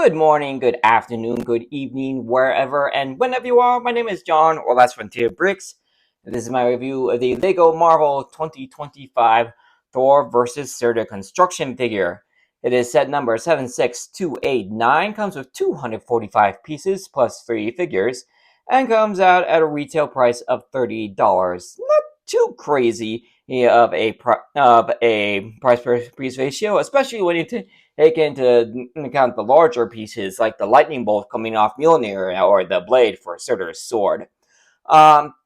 Good morning, good afternoon, good evening, wherever and whenever you are. My name is John, or Last Frontier Bricks. And this is my review of the Lego Marvel 2025 Thor vs. Surtur construction figure. It is set number 76289, comes with 245 pieces plus 3 figures, and comes out at a retail price of $30. Not too crazy of a price per piece ratio, especially when you take into account the larger pieces like the lightning bolt coming off Mjolnir or the blade for Surtur's sword.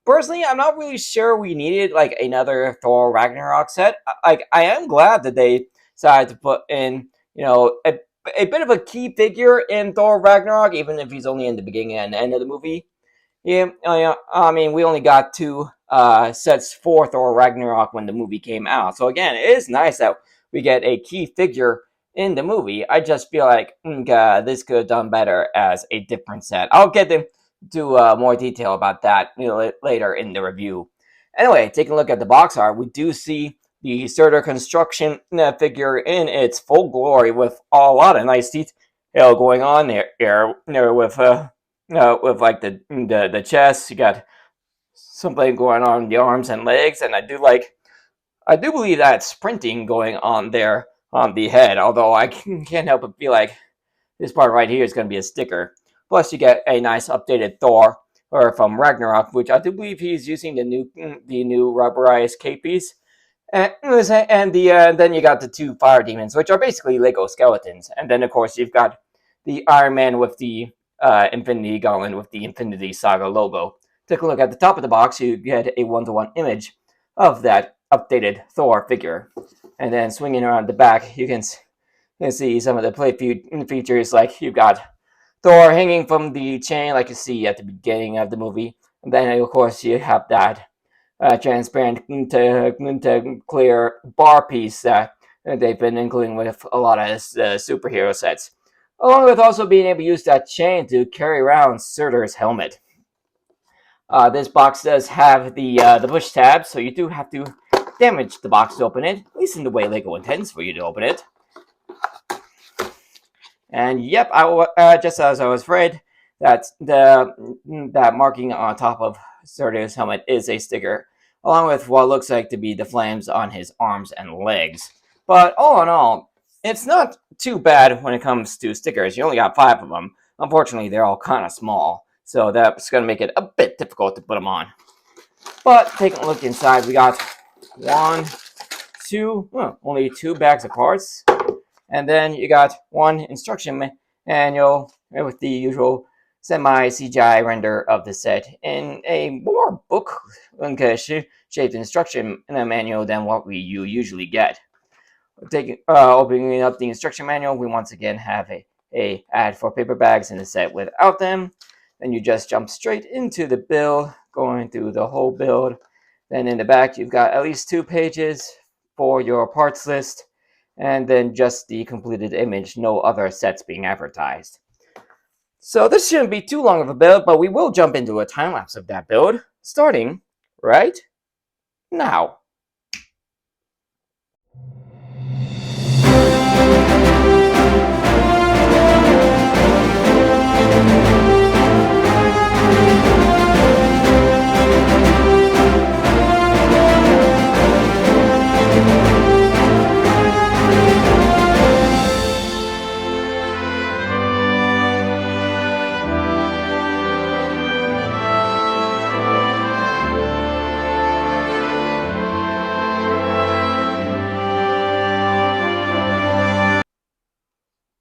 Personally, I'm not really sure we needed like another Thor Ragnarok set. Like, I am glad that they decided to put in, a bit of a key figure in Thor Ragnarok, even if he's only in the beginning and end of the movie. Yeah. I mean, we only got two sets for Thor Ragnarok when the movie came out. So again, it is nice that we get a key figure in the movie. I just feel like this could have done better as a different set. I'll get into more detail about that later in the review. Anyway, taking a look at the box art, we do see the Surtur construction figure in its full glory with a lot of nice detail going on there with like the chest. You got something going on in the arms and legs, and I do believe that sprinting going on there on the head. Although I can't help but feel like this part right here is going to be a sticker. Plus, you get a nice updated Thor or from Ragnarok, which I do believe he's using the new rubberized cape piece. And then you got the two fire demons, which are basically Lego skeletons. And then of course you've got the Iron Man with the Infinity Gauntlet with the Infinity Saga logo. Take a look at the top of the box. You get a one-to-one image of that updated Thor figure. And then swinging around the back, you can see some of the play features, like you've got Thor hanging from the chain, like you see at the beginning of the movie. And then, of course, you have that transparent to clear bar piece that they've been including with a lot of superhero sets, along with also being able to use that chain to carry around Surtur's helmet. This box does have the push tab, so you do have to damage the box to open it, at least in the way Lego intends for you to open it. And yep, just as I was afraid, that that marking on top of Surtur's helmet is a sticker, along with what looks like to be the flames on his arms and legs. But all in all, it's not too bad when it comes to stickers. You only got 5 of them. Unfortunately, they're all kind of small, so that's going to make it a bit difficult to put them on. But taking a look inside, we got only 2 bags of parts. And then you got one instruction manual with the usual semi-CGI render of the set in a more book-shaped instruction manual than what you usually get. Opening up the instruction manual, we once again have a ad for paper bags in the set without them. Then you just jump straight into the build, going through the whole build. Then in the back, you've got at least 2 pages for your parts list, and then just the completed image, no other sets being advertised. So this shouldn't be too long of a build, but we will jump into a time lapse of that build, starting right now.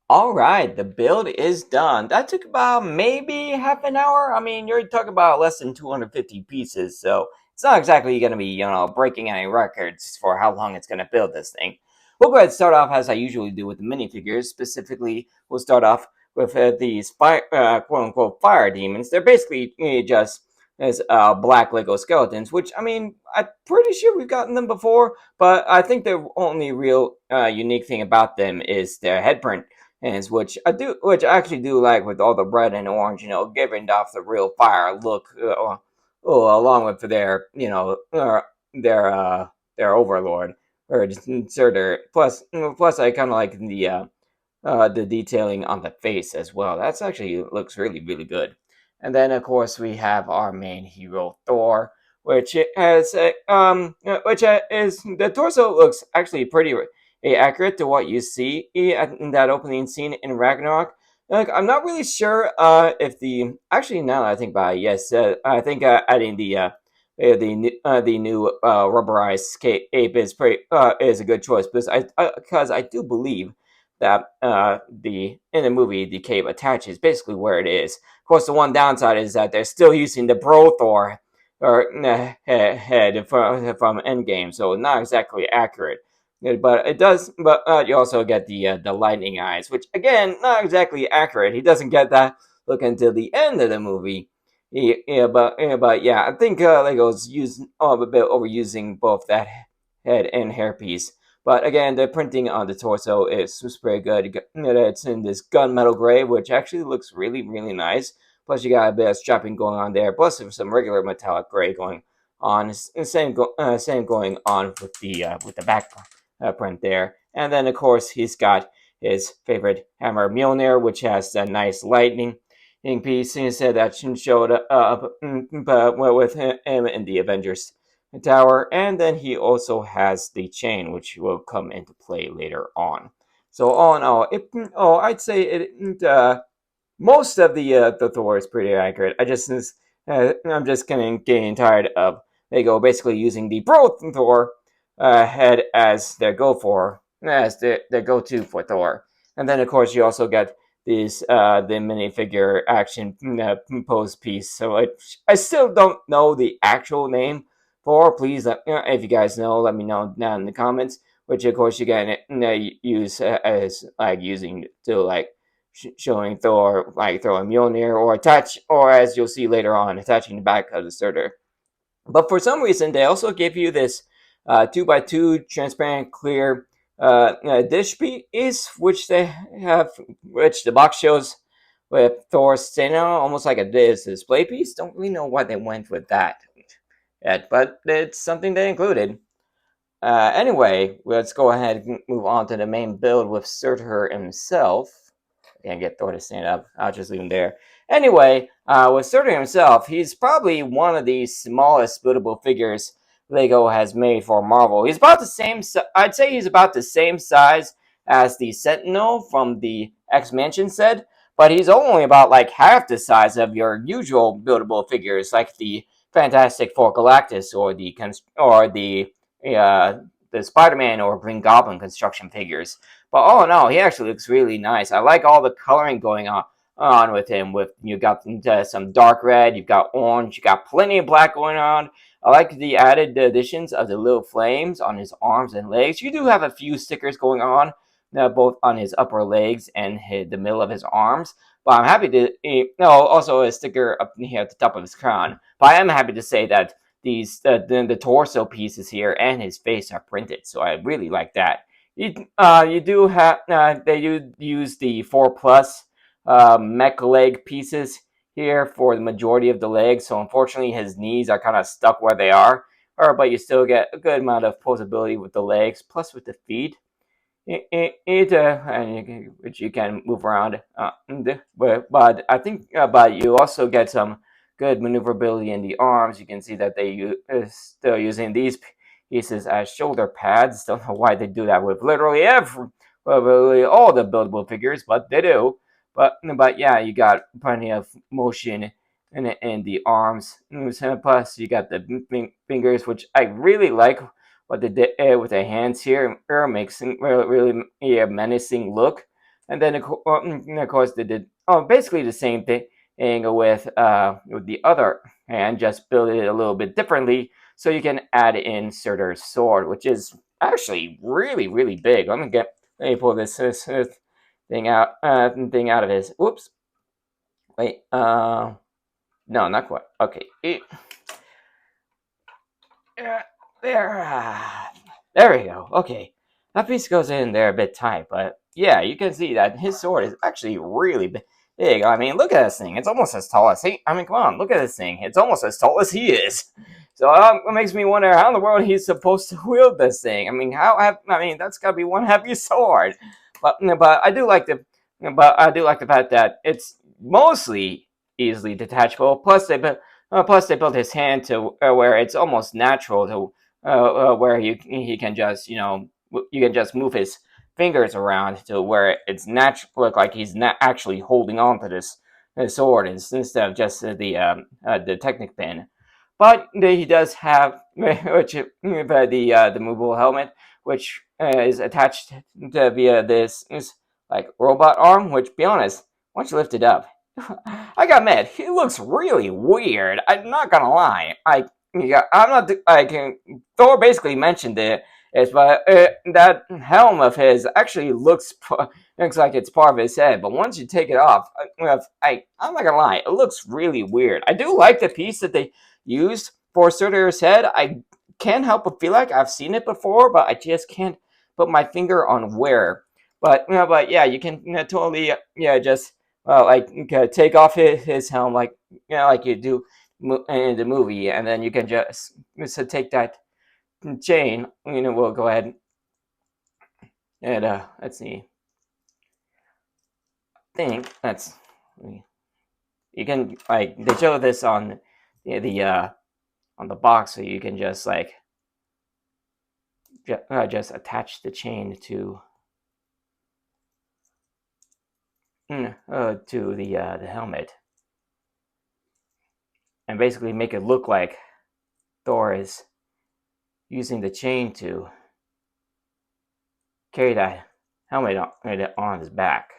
All right, the build is done. That took about maybe half an hour. I mean, you're talking about less than 250 pieces, so it's not exactly going to be, breaking any records for how long it's going to build this thing. We'll go ahead and start off as I usually do with the minifigures. Specifically, we'll start off with these quote-unquote fire demons. They're basically just as black Lego skeletons, which, I mean, I'm pretty sure we've gotten them before, but I think the only real unique thing about them is their head print hands, which I actually do like, with all the red and orange, giving off the real fire look, along with their overlord or just Surtur. Plus I kind of like the detailing on the face as well. That's actually looks really really good. And then of course we have our main hero Thor, which has which is the torso looks actually pretty accurate to what you see in that opening scene in Ragnarok. Like, I'm not really sure if the actually now that I think about it, yes, I think adding the new rubberized cape is pretty is a good choice because I do believe that the in the movie the cape attaches basically where it is. Of course, the one downside is that they're still using the Bro Thor or head from Endgame, so not exactly accurate. But it does. But you also get the lightning eyes, which again not exactly accurate. He doesn't get that look until the end of the movie. But yeah, I think Lego's using a bit overusing both that head and hairpiece. But again, the printing on the torso is very good. It's in this gunmetal gray, which actually looks really, really nice. Plus, you got a bit of strapping going on there. Plus, there's some regular metallic gray going on. Same going on with the back print there. And then, of course, he's got his favorite hammer Mjolnir, which has a nice lightning piece. He said that showed up with him in the Avengers Tower, and then he also has the chain, which will come into play later on. So all in all, I'd say most of the Thor is pretty accurate. I'm just getting tired of Lego basically using the Bro Thor head as their their go to for Thor, and then of course you also get these the minifigure action pose piece. So I still don't know the actual name for. Please, if you guys know, let me know down in the comments. Which of course you can use as like using to like showing Thor like throwing Mjolnir or attach, or as you'll see later on, attaching the back of the Surtur. But for some reason, they also give you this 2x2 transparent clear dish piece, which they have, which the box shows with Thor standing on, almost like a display piece. Don't really know why they went with that yet, but it's something they included. Anyway, let's go ahead and move on to the main build with Surtur himself. Can't get Thor to stand up. I'll just leave him there. Anyway, with Surtur himself, he's probably one of the smallest buildable figures Lego has made for Marvel. He's about the same. I'd say he's about the same size as the Sentinel from the X Mansion set, but he's only about like half the size of your usual buildable figures, like the Fantastic Four Galactus or the Spider-Man or Green Goblin construction figures. But all in all, he actually looks really nice. I like all the coloring going on with him. With you got some dark red, you've got orange, you got plenty of black going on. I like the added additions of the little flames on his arms and legs. You do have a few stickers going on, both on his upper legs and the middle of his arms. But I'm happy to no, also a sticker up here at the top of his crown. But I am happy to say that the torso pieces here and his face are printed, so I really like that. You do have they do use the 4+ mech leg pieces here for the majority of the legs. So unfortunately, his knees are kind of stuck where they are. But you still get a good amount of posability with the legs, plus with the feet. Which you can move around. But I think, but you also get some good maneuverability in the arms. You can see that they still using these pieces as shoulder pads. Don't know why they do that with literally all the buildable figures, but they do. But yeah, you got plenty of motion in the arms. Plus, you got the fingers, which I really like what they did with the hands here. Makes really menacing look. And then of course they did basically the same thing with the other hand, just build it a little bit differently, so you can add in Surtur's sword, which is actually really really big. Let me pull this thing out of his. Whoops. Wait. No, not quite. Okay. There. There we go. Okay. That piece goes in there a bit tight, but yeah, you can see that his sword is actually really big. I mean, look at this thing. It's almost as tall as he. I mean, come on, look at this thing. It's almost as tall as he is. So it makes me wonder how in the world he's supposed to wield this thing. I mean, I mean, that's gotta be one heavy sword. but I do like the fact that it's mostly easily detachable. Plus they built his hand to where it's almost natural to where he can just you can just move his fingers around to where it's natural, look like he's not actually holding on to this sword instead of just the technic pin. But he does have the movable helmet, which is attached to via this like robot arm. Which, be honest, once you lift it up, I got mad. He looks really weird. I'm not gonna lie. I'm not. I can. Thor basically mentioned it. But that helm of his actually looks like it's part of his head. But once you take it off, I'm not gonna lie. It looks really weird. I do like the piece that they used for Surtur's head. I can't help but feel like I've seen it before, but I just can't put my finger on where. But yeah, you can totally just like take off his helm like like you do in the movie, and then you can just take that chain. We'll go ahead and let's see. I think that's you can like they show this on the on the box, so you can just like just attach the chain to the helmet, and basically make it look like Thor is using the chain to carry that helmet on his back.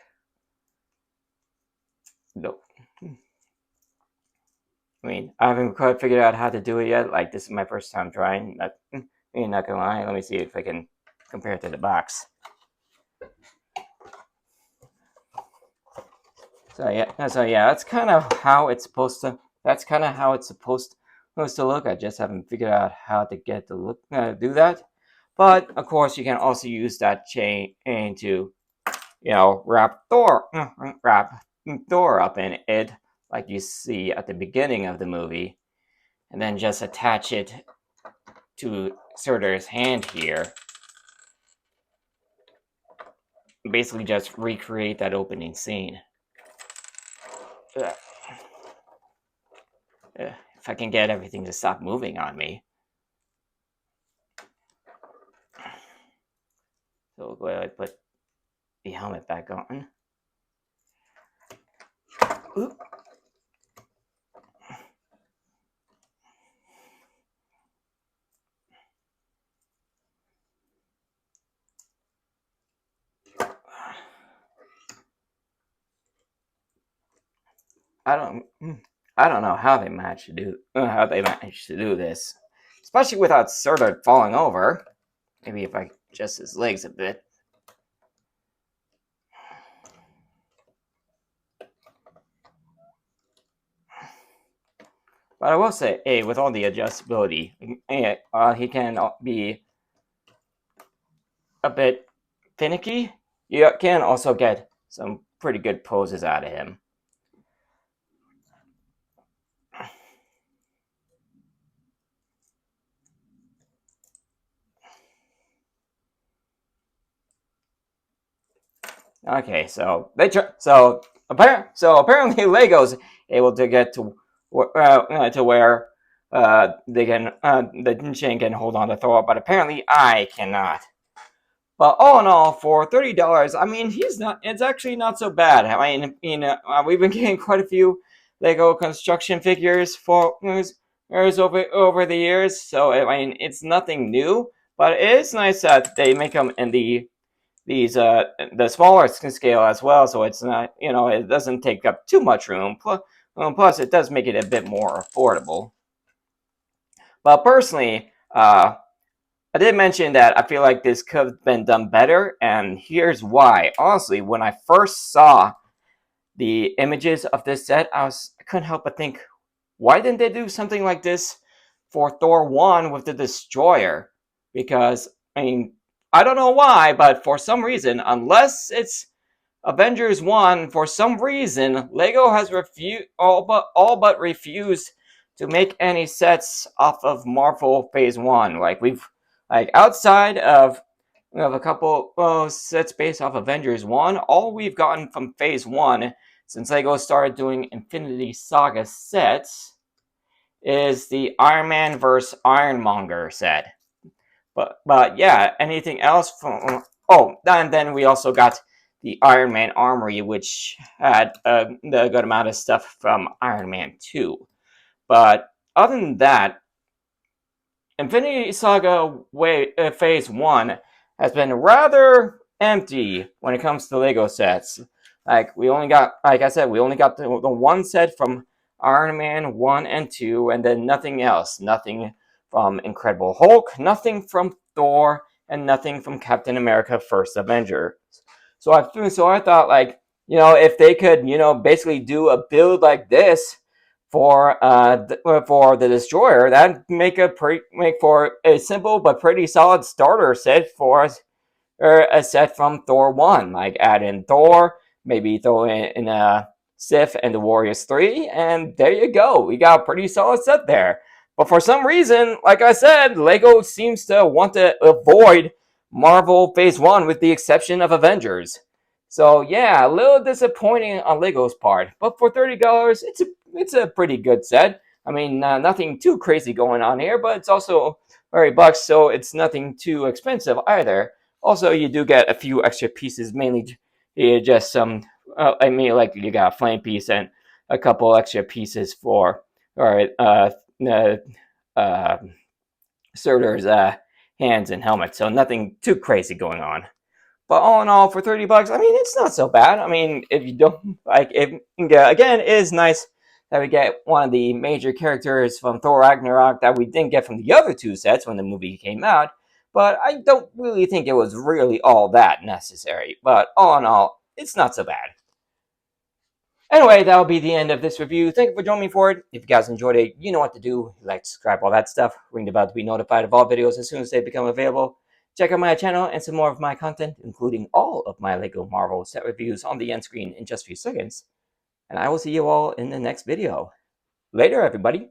Nope. I mean, I haven't quite figured out how to do it yet. Like, this is my first time trying. Not gonna lie. Let me see if I can compare it to the box. So yeah, that's kind of how it's supposed to. That's kind of how it's supposed to look. I just haven't figured out how to get the look do that. But of course, you can also use that chain to, wrap Thor up in it, like you see at the beginning of the movie, and then just attach it to Surtur's hand here. Basically, just recreate that opening scene. If I can get everything to stop moving on me. So we'll go ahead and put the helmet back on. Oop. I don't know how they managed to do this, especially without Surtur falling over. Maybe if I adjust his legs a bit. But I will say, with all the adjustability, he can be a bit finicky. You can also get some pretty good poses out of him. Okay, so apparently Lego's able to get to where they can the chain can hold on to Thor, but apparently I cannot. But all in all, for $30, I mean, it's actually not so bad. I mean, we've been getting quite a few Lego construction figures for over the years, so I mean, it's nothing new. But it is nice that they make them in the smaller scale as well, so it's not it doesn't take up too much room. Plus it does make it a bit more affordable. But personally, I did mention that I feel like this could have been done better, and here's why. Honestly, when I first saw the images of this set, I couldn't help but think, why didn't they do something like this for Thor 1 with the Destroyer? Because, I mean, I don't know why, but for some reason, unless it's Avengers 1, for some reason, Lego has all but refused to make any sets off of Marvel Phase 1. Like outside of We have a couple sets based off Avengers 1. All we've gotten from Phase 1 since LEGO started doing Infinity Saga sets is the Iron Man vs. Ironmonger set. But yeah, anything else from... Oh, and then we also got the Iron Man Armory, which had a good amount of stuff from Iron Man 2. But other than that, Infinity Saga Phase 1 has been rather empty when it comes to LEGO sets. Like, we only got, like I said, we only got the one set from Iron Man 1 and 2, and then nothing else. Nothing from Incredible Hulk, nothing from Thor, and nothing from Captain America First Avenger. So I thought, like, if they could, basically do a build like this for the destroyer, that make for a simple but pretty solid starter set for us, or a set from Thor 1. Like, add in Thor, maybe throw in Sif and the Warriors 3, and there you go. We got a pretty solid set there. But for some reason, like I said, LEGO seems to want to avoid Marvel Phase 1 with the exception of Avengers. So yeah, a little disappointing on LEGO's part. But for $30, it's a pretty good set. I mean, nothing too crazy going on here, but it's also $30, so it's nothing too expensive either. Also, you do get a few extra pieces, mainly just some. I mean, like, you got a flame piece and a couple extra pieces for, or uh, Surtur's hands and helmet. So nothing too crazy going on. But all in all, for $30, I mean, it's not so bad. I mean, if you don't like, if again, it is nice that we get one of the major characters from Thor Ragnarok that we didn't get from the other two sets when the movie came out. But I don't really think it was really all that necessary. But all in all, it's not so bad. Anyway, that'll be the end of this review. Thank you for joining me for it. If you guys enjoyed it, you know what to do. Like, subscribe, all that stuff. Ring the bell to be notified of all videos as soon as they become available. Check out my channel and some more of my content, including all of my LEGO Marvel set reviews on the end screen in just a few seconds. And I will see you all in the next video. Later, everybody.